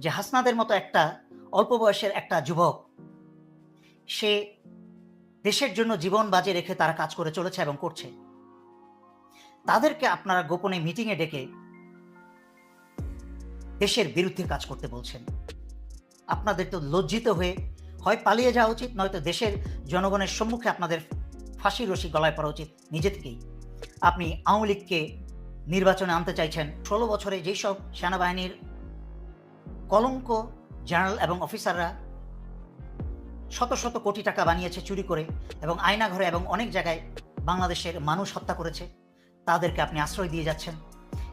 যে হাসনাদের মতো একটা অল্প বয়সের একটা যুবক, সে দেশের জন্য জীবন বাজি রেখে তারা কাজ করে চলেছে এবং করছে। তাদেরকে আপনারা গোপনে মিটিংয়ে ডেকে দেশের বিরুদ্ধে কাজ করতে বলছেন। আপনাদের তো লজ্জিত হয়ে হয় পালিয়ে যাওয়া উচিত, নয়তো দেশের জনগণের সম্মুখে আপনাদের ফাঁসির রশি গলায় পড়া উচিত নিজে থেকেই। আপনি আওয়ামী লীগকে নির্বাচনে আনতে চাইছেন। ১৬ বছরে যেসব সেনাবাহিনীর কলঙ্ক জেনারেল এবং অফিসাররা শত শত কোটি টাকা বানিয়েছে চুরি করে এবং আয়নাঘরে এবং অনেক জায়গায় বাংলাদেশের মানুষ হত্যা করেছে, তাদেরকে আপনি আশ্রয় দিয়ে যাচ্ছেন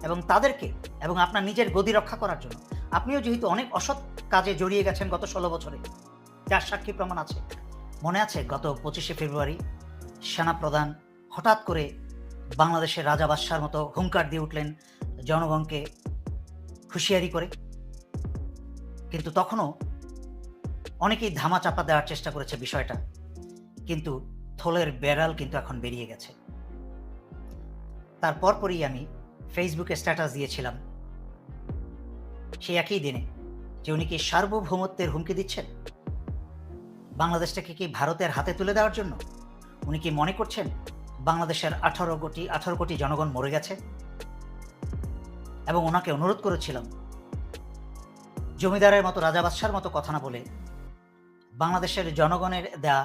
এবং তাদেরকে এবং আপনার নিজের গদি রক্ষা করার জন্য আপনিও যেহেতু অনেক অসৎ কাজে জড়িয়ে গেছেন গত ১৬ বছরে, যার সাক্ষী প্রমাণ আছে। মনে আছে গত ২৫শে ফেব্রুয়ারি সেনাপ্রধান হঠাৎ করে বাংলাদেশের রাজা বাদশার মতো হুঙ্কার দিয়ে উঠলেন জনগণকে হুঁশিয়ারি করে, কিন্তু তখনও অনেকেই ধামাচাপা দেওয়ার চেষ্টা করেছে বিষয়টা, কিন্তু থলের বেড়াল কিন্তু এখন বেরিয়ে গেছে। তার পরপরই আমি ফেসবুকে স্ট্যাটাস দিয়েছিলাম সেই একই দিনে যে উনি কি সার্বভৌমত্বের হুমকি দিচ্ছেন? বাংলাদেশটাকে কি ভারতের হাতে তুলে দেওয়ার জন্য? উনি কি মনে করছেন বাংলাদেশের ১৮ কোটি জনগণ মরে গেছে? এবং ওনাকে অনুরোধ করেছিলাম জমিদারের মতো রাজা বাদশার মতো কথা না বলে বাংলাদেশের জনগণের দেয়া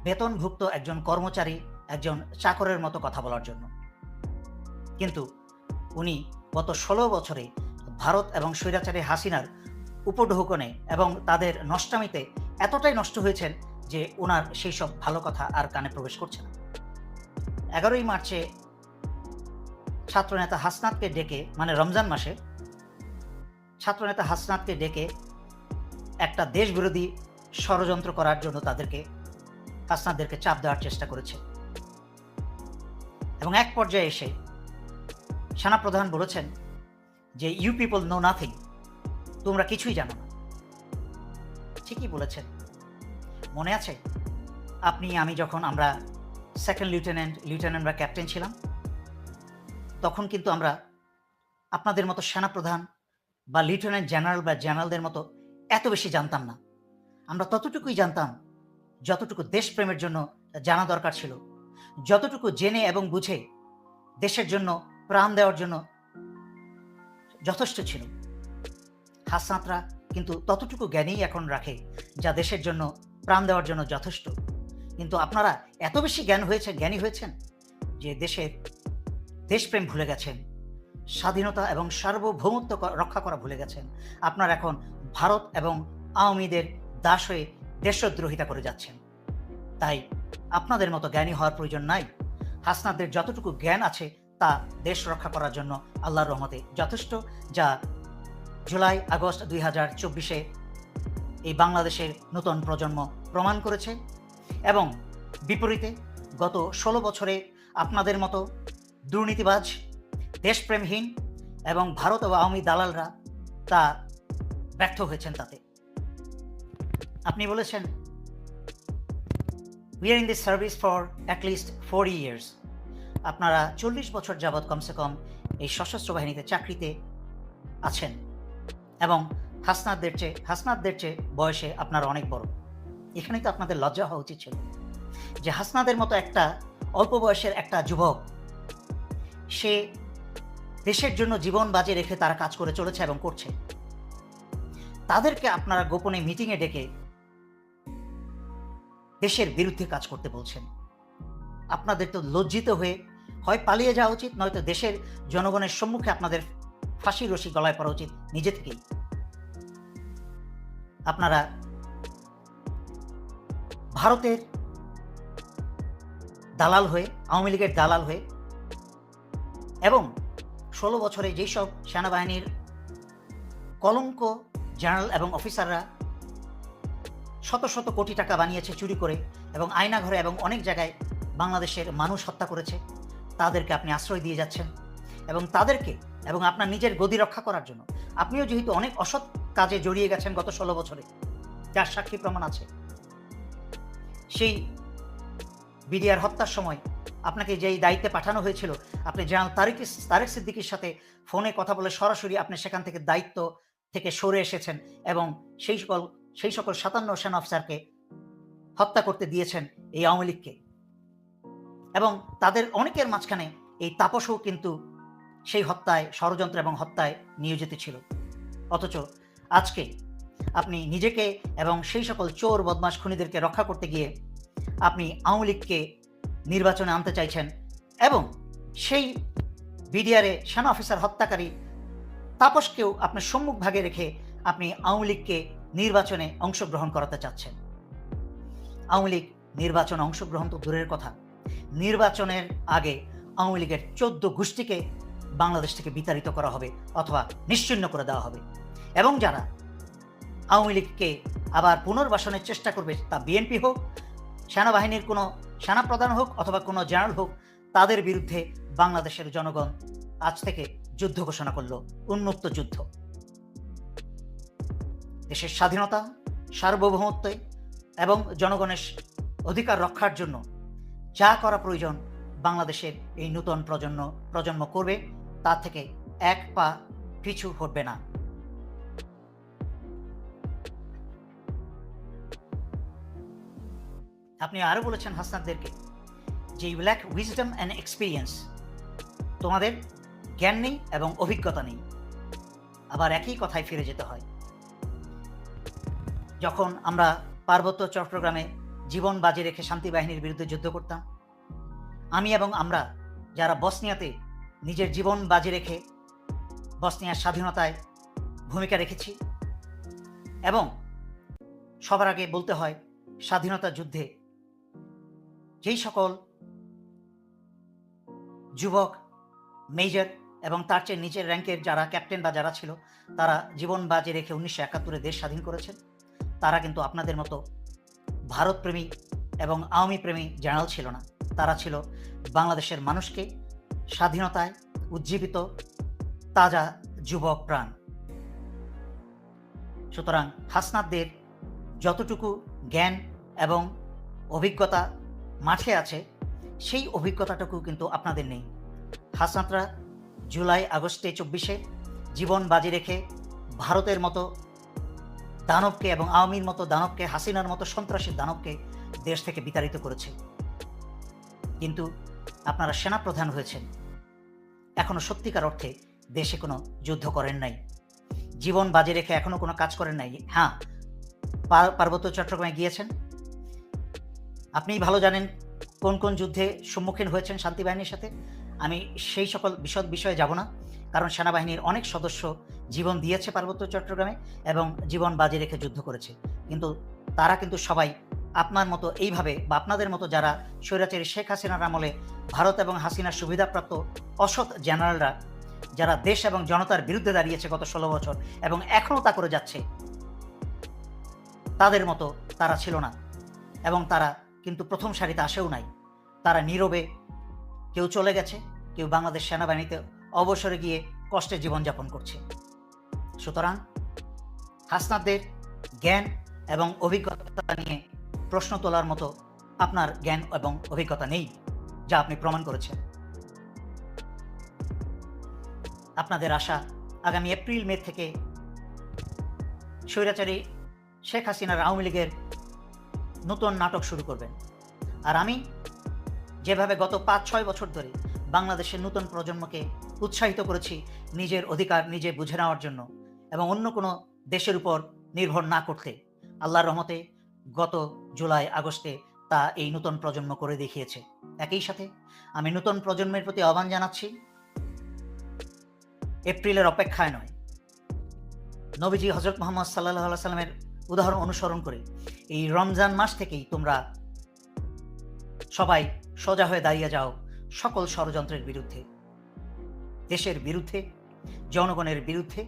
বেতনভুক্ত একজন কর্মচারী, একজন চাকরের মতো কথা বলার জন্য। কিন্তু উনি গত ১৬ বছরে ভারত এবং স্বৈরাচারী হাসিনার উপঢৌকনে এবং তাদের নষ্টামিতে এতটাই নষ্ট হয়েছেন যে ওনার সেই সব ভালো কথা আর কানে প্রবেশ করছে না। ১১ই মার্চে ছাত্রনেতা হাসনাতকে ডেকে, মানে রমজান মাসে ছাত্রনেতা হাসনাতকে ডেকে একটা দেশবিরোধী ষড়যন্ত্র করার জন্য হাসনাতদেরকে চাপ দেওয়ার চেষ্টা করেছে এবং এক পর্যায়ে এসে সেনাপ্রধান বলেছেন যে ইউ পিপল নো নাথিং, তোমরা কিছুই জানো না। ঠিকই বলেছেন। মনে আছে আপনি আমি যখন আমরা সেকেন্ড লিeutenant বা ক্যাপ্টেন ছিলাম, তখন কিন্তু আমরা আপনাদের মতো সেনাপ্রধান বা লিeutenant জেনারেল বা জেনারেলদের মতো এত বেশি জানতাম না। আমরা ততটুকুই জানতাম যতটুকু দেশপ্রেমের জন্য জানা দরকার ছিল, যতটুকু জেনে এবং বুঝে দেশের জন্য প্রাণ দেওয়ার জন্য যথেষ্ট ছিল। হাসনাতরা কিন্তু ততটুকু জ্ঞানই এখন রাখে যা দেশের জন্য প্রাণ দেওয়ার জন্য যথেষ্ট। কিন্তু আপনারা এত বেশি জ্ঞানী হয়েছেন যে দেশপ্রেম ভুলে গেছেন, স্বাধীনতা এবং সার্বভৌমত্ব রক্ষা করা ভুলে গেছেন। আপনারা এখন ভারত এবং আওয়ামীদের দাস হয়ে দেশদ্রোহিতা করে যাচ্ছেন। তাই আপনাদের মতো জ্ঞানী হওয়ার প্রয়োজন নাই। হাসনাতদের যতটুকু জ্ঞান আছে তা দেশ রক্ষা করার জন্য আল্লাহর রহমতে যথেষ্ট, যা জুলাই আগস্ট ২০২৪-এ এই বাংলাদেশের নতুন প্রজন্ম প্রমাণ করেছে। এবং বিপরীতে গত ১৬ বছরে আপনাদের মতো দুর্নীতিবাজ, দেশপ্রেমহীন এবং ভারত ও আওয়ামী দালালরা তা ব্যর্থ হয়েছেন তাতে। আপনি বলেছেন we are in this service for at least 40 years। আপনারা ৪০ বছর যাবৎ কমসে কম এই সশস্ত্র বাহিনীতে চাকরিতে আছেন এবং হাসনাতদের চেয়ে বয়সে আপনারা অনেক বড়। এখানেই তো আপনাদের লজ্জা হওয়া উচিত ছিল যে হাসনাদের মতো একটা অল্প বয়সের একটা যুবক, সে দেশের জন্য জীবন বাজি রেখে তারা কাজ করে চলেছে এবং করছে। তাদেরকে আপনারা গোপনে মিটিংয়ে ডেকে দেশের বিরুদ্ধে কাজ করতে বলছেন। আপনাদের তো লজ্জিত হয়ে হয় পালিয়ে যাওয়া উচিত, নয়তো দেশের জনগণের সম্মুখে আপনাদের ফাঁসির রশি গলায় পড়া উচিত নিজে থেকেই। আপনারা ভারতের দালাল হয়ে, আওয়ামী লীগের দালাল হয়ে এবং ১৬ বছরে যেসব সেনাবাহিনীর কলঙ্ক জেনারেল এবং অফিসাররা শত শত কোটি টাকা বানিয়েছে চুরি করে এবং আয়নাঘরে এবং অনেক জায়গায় বাংলাদেশের মানুষ হত্যা করেছে, তাদেরকে আপনি আশ্রয় দিয়ে যাচ্ছেন এবং তাদেরকে এবং আপনার নিজের গদি রক্ষা করার জন্য আপনিও যেহেতু অনেক অসৎ কাজে জড়িয়ে গেছেন গত ১৬ বছরে, যার সাক্ষী প্রমাণ আছে। সেই বিডিআর হত্যার সময় আপনাকে যেই দায়িত্বে পাঠানো হয়েছিল, আপনি জেনারেল তারেক সিদ্দিকীর সাথে ফোনে কথা বলে সরাসরি আপনি সেখান থেকে দায়িত্ব থেকে সরে এসেছেন এবং সেই সকল ৫৭ সেনা অফিসারকে হত্যা করতে দিয়েছেন এই আওয়ামী লীগকে। এবং তাদের অনেকের মাঝখানে এই তাপসও কিন্তু সেই হত্যায়, ষড়যন্ত্র এবং হত্যায় নিয়োজিত ছিল। অথচ আজকে আপনি নিজেকে এবং সেই সকল চোর, বদমাশ, খুনিদেরকে রক্ষা করতে গিয়ে আপনি আওয়ামী লীগকে নির্বাচনে আনতে চাইছেন এবং সেই বিডিআরে সেনা অফিসার হত্যাকারী তাপসকেও আপনার সম্মুখভাগে রেখে আপনি আওয়ামী লীগকে নির্বাচনে অংশগ্রহণ করাতে চাচ্ছেন। আওয়ামী লীগ নির্বাচনে অংশগ্রহণ তো দূরের কথা, নির্বাচনের আগে আওয়ামী লীগের ১৪ গোষ্ঠীকে বাংলাদেশ থেকে বিতাড়িত করা হবে অথবা নিশ্চিহ্ন করে দেওয়া হবে। এবং যারা আওয়ামী লীগকে আবার পুনর্বাসনের চেষ্টা করবে, তা বিএনপি হোক, সেনাবাহিনীর কোনো সেনাপ্রধান হোক অথবা কোনো জেনারেল হোক, তাদের বিরুদ্ধে বাংলাদেশের জনগণ আজ থেকে যুদ্ধ ঘোষণা করল, উন্মুক্ত যুদ্ধ। দেশের স্বাধীনতা, সার্বভৌমত্ব এবং জনগণের অধিকার রক্ষার জন্য যা করা প্রয়োজন বাংলাদেশের এই নূতন প্রজন্ম করবে, তা থেকে এক পা পিছু হটবে না। আপনি আরো বলেছেন হাসনাতদেরকে যে you lack wisdom and experience, তোমাদের জ্ঞান নেই এবং অভিজ্ঞতা নেই। আবার একই কথায় ফিরে যেতে হয়। যখন আমরা পার্বত্য চট্টগ্রামে জীবন বাজি রেখে শান্তি বাহিনীর বিরুদ্ধে যুদ্ধ করতাম, আমি এবং আমরা যারা বসনিয়াতে নিজের জীবন বাজি রেখে বসনিয়ার স্বাধীনতায় ভূমিকা রেখেছি, এবং সবার আগে বলতে হয় স্বাধীনতা যুদ্ধে যেই সকল যুবক, মেজর এবং তার চেয়ে নিচের র্যাঙ্কের যারা ক্যাপ্টেন বা যারা ছিল, তারা জীবন বাজি রেখে ১৯৭১-এ দেশ স্বাধীন করেছেন, তারা কিন্তু আপনাদের মতো ভারতপ্রেমী এবং আওয়ামী প্রেমী জেনারেল ছিল না। তারা ছিল বাংলাদেশের মানুষকে স্বাধীনতায় উজ্জীবিত তাজা যুবক প্রাণ। সুতরাং হাসনাতদের যতটুকু জ্ঞান এবং অভিজ্ঞতা মাঠে আছে, সেই অভিজ্ঞতাটুকু কিন্তু আপনাদের নেই। হাসনাতরা জুলাই আগস্টে ২৪-এ জীবন বাজি রেখে ভারতের মতো দানবকে এবং আওয়ামীর মতো দানবকে, হাসিনার মতো সন্ত্রাসী দানবকে দেশ থেকে বিতাড়িত করেছে। কিন্তু আপনারা সেনাপ্রধান হয়েছেন, এখনো সত্যিকার অর্থে দেশে কোনো যুদ্ধ করেন নাই, জীবন বাজি রেখে এখনো কোনো কাজ করেন নাই। হ্যাঁ, পার্বত্য চট্টগ্রামে গিয়েছেন, আপনিই ভালো জানেন কোন কোন যুদ্ধে সম্মুখীন হয়েছেন শান্তি বাহিনীর সাথে। আমি সেই সকল বিশদ বিষয়ে যাব না, কারণ সেনাবাহিনীর অনেক সদস্য জীবন দিয়েছে পার্বত্য চট্টগ্রামে এবং জীবন বাজি রেখে যুদ্ধ করেছে। কিন্তু তারা কিন্তু সবাই আপনার মতো এইভাবে, বা আপনাদের মতো যারা স্বৈরাচারী শেখ হাসিনার আমলে ভারত এবং হাসিনার সুবিধাপ্রাপ্ত অসৎ জেনারেলরা যারা দেশ এবং জনতার বিরুদ্ধে দাঁড়িয়েছে গত ১৬ বছর এবং এখনও তা করে যাচ্ছে, তাদের মতো তারা ছিল না। এবং তারা কিন্তু প্রথম সারিতে আসেও নাই। তারা নীরবে কেউ চলে গেছে, কেউ বাংলাদেশ সেনাবাহিনীতে অবসরে গিয়ে কষ্টে জীবনযাপন করছে। সুতরাং হাসনাতদের জ্ঞান এবং অভিজ্ঞতা নিয়ে প্রশ্ন তোলার মতো আপনার জ্ঞান এবং অভিজ্ঞতা নেই, যা আপনি প্রমাণ করেছেন। আপনাদের আশা আগামী এপ্রিল-মে থেকে স্বৈরাচারী শেখ হাসিনার আওয়ামী লীগের নতুন নাটক শুরু করবেন। আর আমি যেভাবে গত ৫-৬ বছর ধরে বাংলাদেশের নতুন প্রজন্মকে উৎসাহিত করেছি নিজের অধিকার নিজে বুঝে নেওয়ার জন্য এবং অন্য কোনো দেশের উপর নির্ভর না করতে, আল্লাহর রহমতে গত জুলাই আগস্টে তা এই নতুন প্রজন্ম করে দেখিয়েছে। একই সাথে আমি নতুন প্রজন্মের প্রতি আহ্বান জানাচ্ছি, এপ্রিলের অপেক্ষায় নয়, নবীজি হজরত মুহাম্মদ সাল্লাল্লাহু আলাইহি সাল্লামের উদাহরণ অনুসরণ করে এই রমজান মাস থেকেই তোমরা সবাই সোজা হয়ে দাঁড়িয়ে যাও সকল ষড়যন্ত্রের বিরুদ্ধে, দেশের বিরুদ্ধে, জনগণের বিরুদ্ধে,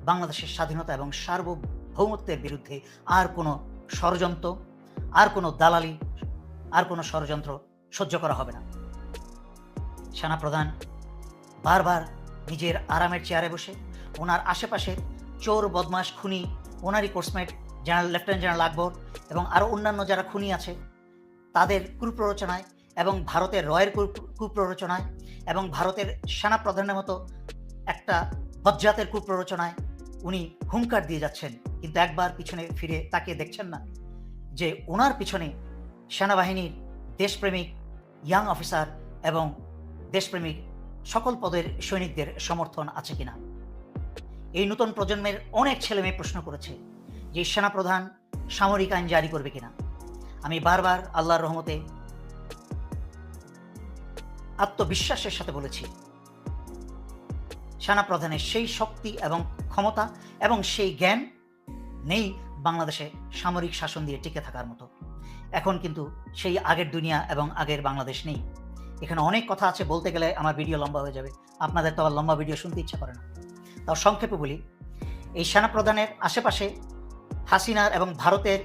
বাংলাদেশের স্বাধীনতা এবং সার্বভৌমত্বের বিরুদ্ধে। আর কোনো ষড়যন্ত্র, আর কোনো দালালি, আর কোনো ষড়যন্ত্র সহ্য করা হবে না। সেনাপ্রধান বারবার নিজের আরামের চেয়ারে বসে ওনার আশেপাশের চোর, বদমাশ, খুনি, ওনারই কোর্সমেট লেফটেন্যান্ট জেনারেল আকবর এবং আরও অন্যান্য যারা খুনি আছে তাদের কুপ্ররোচনায় এবং ভারতের রয়ের কুপ্ররোচনায় এবং ভারতের সেনাপ্রধানের মতো একটা বজ্জাতের কুপ্ররোচনায় উনি হুঙ্কার দিয়ে যাচ্ছেন, কিন্তু একবার পিছনে ফিরে তাকিয়ে দেখছেন না যে ওনার পিছনে সেনাবাহিনীর দেশপ্রেমিক ইয়াং অফিসার এবং দেশপ্রেমিক সকল পদের সৈনিকদের সমর্থন আছে কিনা। এই নতুন প্রজন্মের অনেক ছেলেমেয়ে প্রশ্ন করেছে যে সেনাপ্রধান সামরিক আইন জারি করবে কিনা। আমি বারবার আল্লাহর রহমতে আত্মবিশ্বাসের সাথে বলেছি, সেনাপ্রধানের সেই শক্তি এবং ক্ষমতা এবং সেই জ্ঞান নেই বাংলাদেশে সামরিক শাসন দিয়ে টিকে থাকার মতো। এখন কিন্তু সেই আগের দুনিয়া এবং আগের বাংলাদেশ নেই। এখানে অনেক কথা আছে, বলতে গেলে আমার ভিডিও লম্বা হয়ে যাবে, আপনাদের তো আবার লম্বা ভিডিও শুনতে ইচ্ছা করে না। তাও সংক্ষেপে বলি, এই সেনাপ্রধানের আশেপাশে হাসিনার এবং ভারতের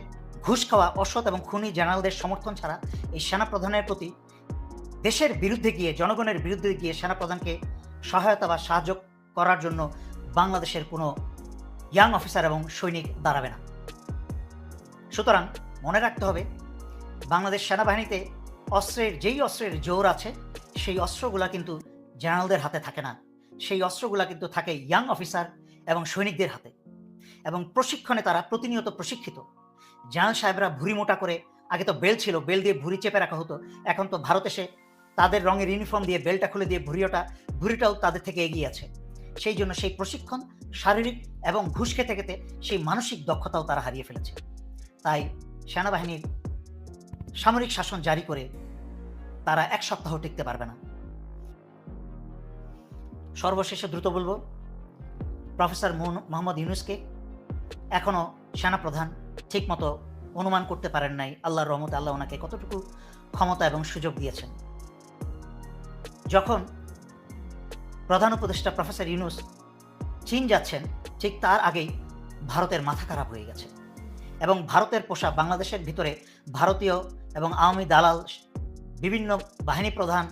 ঘুষ খাওয়া অসৎ এবং খুনি জেনারেলদের সমর্থন ছাড়া এই সেনাপ্রধানের প্রতি দেশের বিরুদ্ধে গিয়ে, জনগণের বিরুদ্ধে গিয়ে সেনাপ্রধানকে সহায়তা বা সাহায্য করার জন্য বাংলাদেশের কোনো ইয়াং অফিসার এবং সৈনিক দাঁড়াবে না। সুতরাং মনে রাখতে হবে, বাংলাদেশ সেনাবাহিনীতে যেই অস্ত্রের জোর আছে, সেই অস্ত্রগুলা কিন্তু জেনারেলদের হাতে থাকে না। সেই অস্ত্রগুলা কিন্তু থাকে ইয়াং অফিসার এবং সৈনিকদের হাতে, এবং প্রশিক্ষণে তারা প্রতিনিয়ত প্রশিক্ষিত। জেনারেল সাহেবরা ভুঁড়ি মোটা করে, আগে তো বেল্ট ছিল, বেল্ট দিয়ে ভুঁড়ি চেপে রাখা হতো, এখন তো ভারত এসে তাদের রঙের ইউনিফর্ম দিয়ে বেল্টটা খুলে দিয়ে ভুঁড়িটাও তাদের থেকে এগিয়ে আছে। সেই জন্য সেই প্রশিক্ষণ, শারীরিক এবং ঘুষ খেতে খেতে সেই মানসিক দক্ষতাও তারা হারিয়ে ফেলেছে। তাই সেনাবাহিনীর সামরিক শাসন জারি করে তারা এক সপ্তাহ টিকতে পারবে না। সর্বশেষে দ্রুত বলবো, প্রফেসর মোহাম্মদ ইউনূসকে এখনও সেনাপ্রধান ঠিকমতো অনুমান করতে পারেন নাই। আল্লাহর রহমতে আল্লাহ ওনাকে কতটুকু ক্ষমতা এবং সুযোগ দিয়েছেন। যখন প্রধান উপদেষ্টা প্রফেসর ইউনূস চীন যাচ্ছেন, ঠিক তার আগেই ভারতের মাথা খারাপ হয়ে গেছে, এবং ভারতের পোষা বাংলাদেশের ভিতরে ভারতীয় এবং আওয়ামী দালাল, বিভিন্ন বাহিনী প্রধান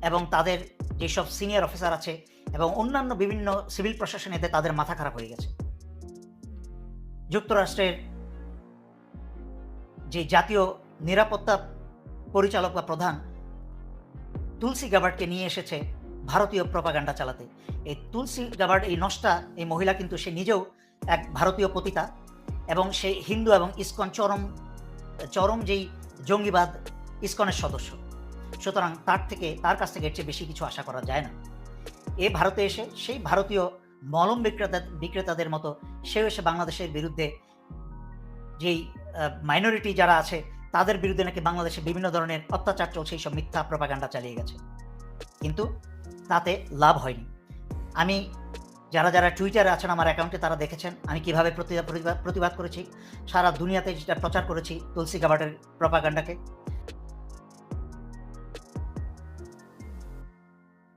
এবং তাদের যেসব সিনিয়র অফিসার আছে এবং অন্যান্য বিভিন্ন সিভিল প্রশাসন, এতে তাদের মাথা খারাপ হয়ে গেছে। যুক্তরাষ্ট্রের যে জাতীয় নিরাপত্তা পরিচালক বা প্রধান তুলসী গাবার্ডকে নিয়ে এসেছে ভারতীয় প্রপাগান্ডা চালাতে। এই তুলসী গাবার্ড, এই নষ্টা, এই মহিলা কিন্তু সে নিজেও এক ভারতীয় পতিতা, এবং সে হিন্দু এবং ইসকন চরম যেই জঙ্গিবাদ ইসকনের সদস্য। সুতরাং তার কাছ থেকে এর চেয়ে বেশি কিছু আশা করা যায় না। এ ভারতে এসে সেই ভারতীয় মলম বিক্রেতাদের মতো সেও এসে বাংলাদেশের বিরুদ্ধে, যেই মাইনরিটি যারা আছে তাদের বিরুদ্ধে নাকি বাংলাদেশে বিভিন্ন ধরনের অত্যাচার চলছে, এইসব মিথ্যা প্রপাগান্ডা চালিয়ে গেছে, কিন্তু তাতে লাভ হয়নি। আমি যারা টুইটারে আছেন আমার অ্যাকাউন্টে, তারা দেখেছেন আমি কিভাবে প্রতিবাদ করেছি, সারা দুনিয়াতে যেটা প্রচার করেছি তুলসী গাবার্ডের প্রপাগান্ডাকে।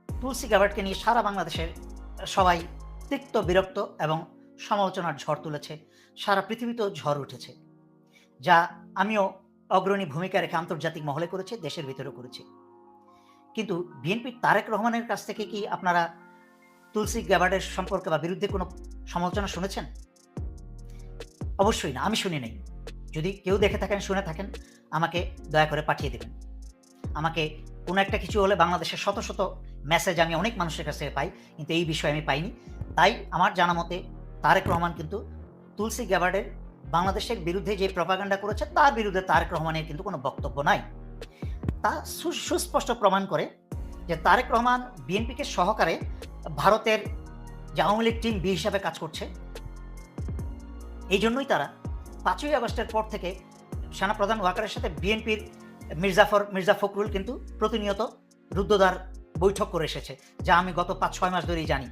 তুলসী গাবার্ডকে নিয়ে সারা বাংলাদেশের সবাই তিক্ত, বিরক্ত এবং সমালোচনার ঝড় তুলেছে। সারা পৃথিবীতেও ঝড় উঠেছে, যা আমিও অগ্রণী ভূমিকা রেখে আন্তর্জাতিক মহলে করেছি, দেশের ভিতরেও করেছি। কিন্তু বিএনপির তারেক রহমানের কাছ থেকে কি আপনারা তুলসী গাবার্ডের সম্পর্কে বা বিরুদ্ধে কোনো সমালোচনা শুনেছেন? অবশ্যই না, আমি শুনি নাই। যদি কেউ দেখে থাকেন, শুনে থাকেন, আমাকে দয়া করে পাঠিয়ে দেবেন। আমাকে কোনো একটা কিছু হলে বাংলাদেশের শত শত মেসেজ আমি অনেক মানুষের কাছ থেকে পাই, কিন্তু এই বিষয়ে আমি পাইনি। তাই আমার জানা মতে তারেক রহমান কিন্তু তুলসী গাবার্ডের বাংলাদেশের বিরুদ্ধে যে প্রপাগান্ডা করেছে, তার বিরুদ্ধে তারেক রহমানের কিন্তু কোনো বক্তব্য নাই। তা সুস্পষ্ট প্রমাণ করে যে তারেক রহমান বিএনপিকে সহকারে ভারতের যে আওয়ামী লীগ টিম বি হিসাবে কাজ করছে। এই জন্যই তারা 5ই আগস্টের পর থেকে সেনাপ্রধান ওয়াকারের সাথে বিএনপির মির্জা ফখরুল কিন্তু প্রতিনিয়ত রুদ্ধদ্বার বৈঠক করে এসেছে, যা আমি গত 5-6 মাস ধরেই জানি,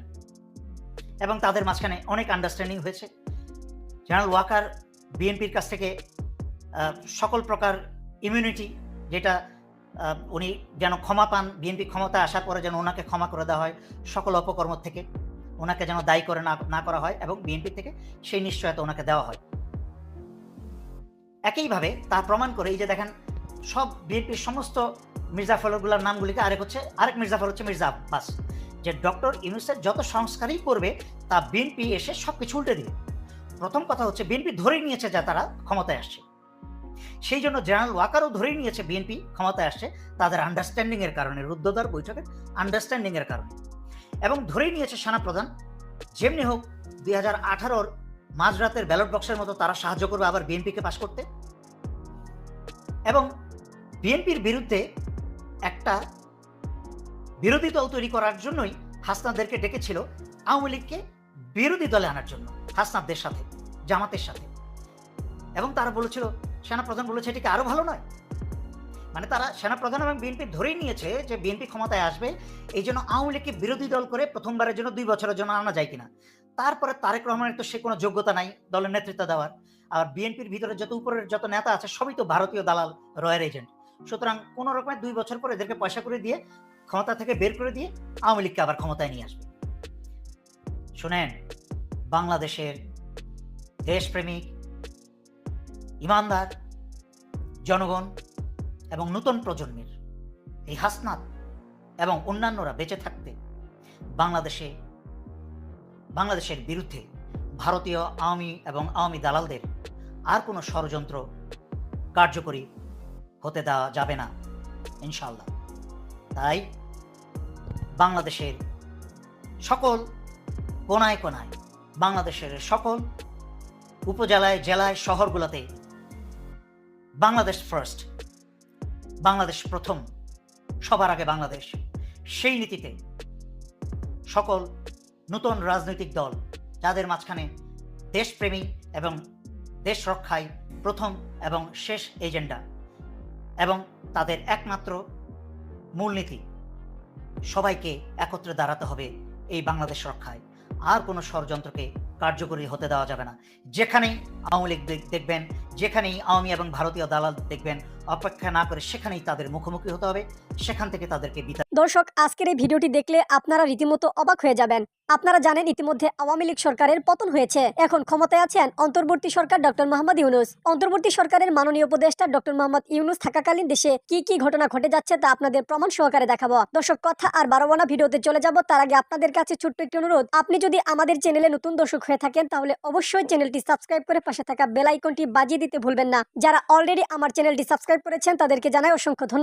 এবং তাদের মাঝখানে অনেক আন্ডারস্ট্যান্ডিং হয়েছে। জেনারেল ওয়াকার বিএনপির কাছ থেকে সকল প্রকার ইমিউনিটি, যেটা উনি যেন ক্ষমা পান, বিএনপি ক্ষমতায় আসার পরে যেন ওনাকে ক্ষমা করে দেওয়া হয় সকল অপকর্ম থেকে, ওনাকে যেন দায়ী করে না করা হয়, এবং বিএনপি থেকে সেই নিশ্চয়তা ওনাকে দেওয়া হয়। একইভাবে তা প্রমাণ করে এই যে দেখেন, সব বিএনপির সমস্ত মির্জাফরগুলোর নামগুলিকে আরেক মির্জাফর হচ্ছে মির্জা আব্বাস, যে ডক্টর ইউনূসের যত সংস্কারই করবে তা বিএনপি এসে সব কিছু উল্টে দিবে। প্রথম কথা হচ্ছে বিএনপি ধরেই নিয়েছে যে তারা ক্ষমতায় আসছে, সেই জন্য জেনারেল ওয়াকারও ধরেই নিয়েছে বিএনপি ক্ষমতায় আসছে তাদের আন্ডারস্ট্যান্ডিংয়ের কারণে, রুদ্ধদ্বার বৈঠকের আন্ডারস্ট্যান্ডিংয়ের কারণে, এবং ধরেই নিয়েছে সেনাপ্রধান যেমনি হোক 2018-র মাঝরাতের ব্যালট বক্সের মতো তারা সাহায্য করবে আবার বিএনপিকে পাশ করতে? এবং বিএনপির বিরুদ্ধে একটা বিরোধী দল তৈরি করার জন্যই হাসনাতদেরকে ডেকেছিল আওয়ামী লীগকে বিরোধী দলে আনার জন্য, হাসনাতদের সাথে, জামাতের সাথে। এবং তারা বলেছিল, সেনাপ্রধান বলেছে এটিকে আরো ভালো নয়। মানে তারা সেনাপ্রধান এবং বিএনপি ধরেই নিয়েছে যে বিএনপি ক্ষমতায় আসবে, এই জন্য আওয়ামী লীগকে বিরোধী দল করে প্রথমবারের জন্য 2 বছরের জন্য আনা যায় কিনা। তারপরে তারেক রহমানের তো সে কোনো যোগ্যতা নাই দলের নেতৃত্ব দেওয়ার। আর বিএনপির ভিতরে যত উপরের যত নেতা আছে সবই তো ভারতীয় দালাল, রয়্যাল এজেন্ট। সুতরাং কোন রকমের 2 বছর পরে এদেরকে পয়সা করে দিয়ে ক্ষমতা থেকে বের করে দিয়ে আওয়ামী লীগকে আবার ক্ষমতায় নিয়ে আসবে। শুনেন, বাংলাদেশের দেশপ্রেমিক, ইমানদার জনগণ এবং নতুন প্রজন্মের এই হাসনাত এবং অন্যান্যরা বেঁচে থাকতে বাংলাদেশের বিরুদ্ধে ভারতীয় আওয়ামী দালালদের আর কোনো ষড়যন্ত্র কার্যকরী হতে দেওয়া যাবে না ইনশাআল্লাহ। তাই বাংলাদেশের সকল কোনায় কোনায়, বাংলাদেশের সকল উপজেলায়, জেলায়, শহরগুলোতে বাংলাদেশ ফার্স্ট, বাংলাদেশ প্রথম, সবার আগে বাংলাদেশ, সেই নীতিতে সকল নতুন রাজনৈতিক দল যাদের মাঝখানে দেশপ্রেমী এবং দেশ রক্ষায় প্রথম এবং শেষ এজেন্ডা এবং তাদের একমাত্র মূলনীতি, সবাইকে একত্রে দাঁড়াতে হবে এই বাংলাদেশ রক্ষায়। আর কোনো ষড়যন্ত্রকে কার্যকরী হতে দেওয়া যাবে না। যেখানেই আওয়ামী লীগ দেখবেন, যেখানেই আওয়ামী এবং ভারতীয় দালাল দেখবেন, অপেক্ষা না করে সেখানেই তাদের মুখোমুখি হতে হবে, সেখান থেকে তাদেরকে বিতাড়িত। দর্শক, আজকের এই ভিডিওটি দেখলে আপনারা রীতিমতো অবাক হয়ে যাবেন। আপনারা জানেন ইতিমধ্যে আওয়ামী লীগ সরকারের পতন হয়েছে। এখন ক্ষমতায় আছেন অন্তর্বর্তী সরকার ডক্টর মোহাম্মদ ইউনূস। অন্তর্বর্তী সরকারের মাননীয় উপদেষ্টা ডক্টর মোহাম্মদ ইউনূস থাকাকালীন দেশে কি কি ঘটনা ঘটে যাচ্ছে তা আপনাদের প্রমাণ সহকারে দেখাবো। দর্শক, কথা আর বাড়াবো না, ভিডিওতে চলে যাব। তার আগে আপনাদের কাছে ছোট্ট একটি অনুরোধ, আপনি যদি আমাদের চ্যানেলে নতুন দর্শক হয়ে থাকেন তাহলে অবশ্যই চ্যানেলটি সাবস্ক্রাইব করে পাশে থাকা বেল আইকনটি বাজিয়ে দিতে ভুলবেন না। যারা অলরেডি আমার চ্যানেলটি সাবস্ক্রাইব করেছেন তাদেরকে জানাই অসংখ্য ধন্যবাদ।